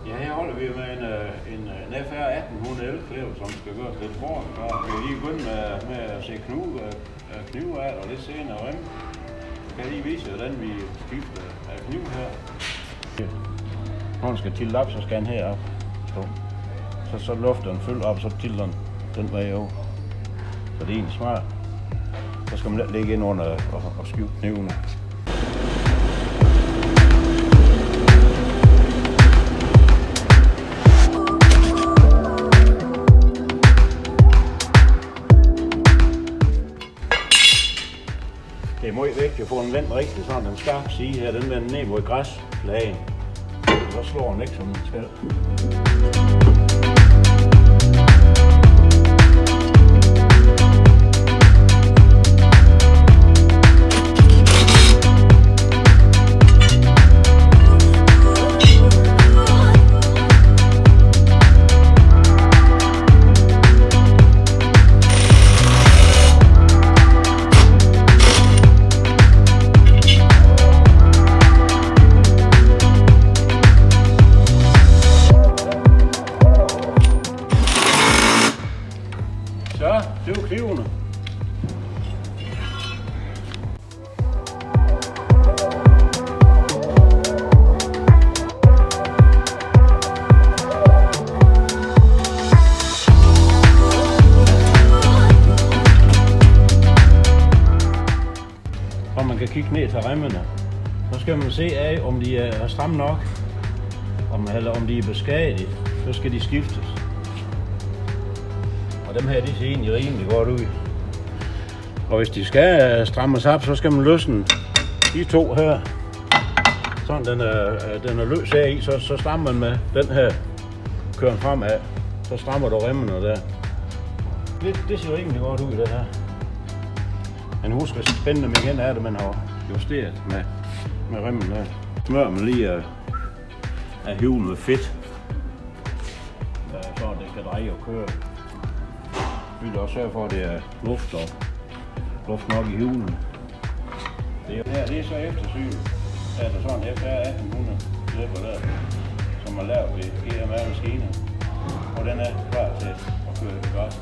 Ja, her holder vi med en FR 1800 elklæver, som skal gøres lidt hårdt. Så vi lige begynde med at se knive af og lidt senere rem. Kan jeg lige vise, hvordan vi skifter af kniv her. Når den skal tilde op, så skal den herop. Så lufter den fyldt op, så tilder den vej over. Så det er egentlig smart. Så skal man lægge ind under og skyve knivene. Det er meget vigtigt at få den vendt rigtigt, så den skarpe side her, den vender ned mod græsflagen. Så slår den ikke, som den skal. Så, det var knivene. Og man kan kigge ned til remmene. Så skal man se af, om de er stramme nok, eller om de er beskadiget. Så skal de skiftes. Og dem her, de ser egentlig rimelig godt ud. Og hvis de skal strammes op, så skal man løsne de to her. Sådan den er løs her i, så strammer man med den her, kører den fremad. Så strammer du remmene der. Det ser rimelig godt ud, det her. Men husk at spænde dem igen af det, man har justeret med remmen der. Smør man lige af hjulet med fedt, så det kan dreje og køre. Vi vil også sørge for, at det er luft nok i hjulene. Det er så eftersynet. Der er der sådan en FR 1800 løber der, som er lavet ved GMR-maskiner. Og den er klar til at køre i gas.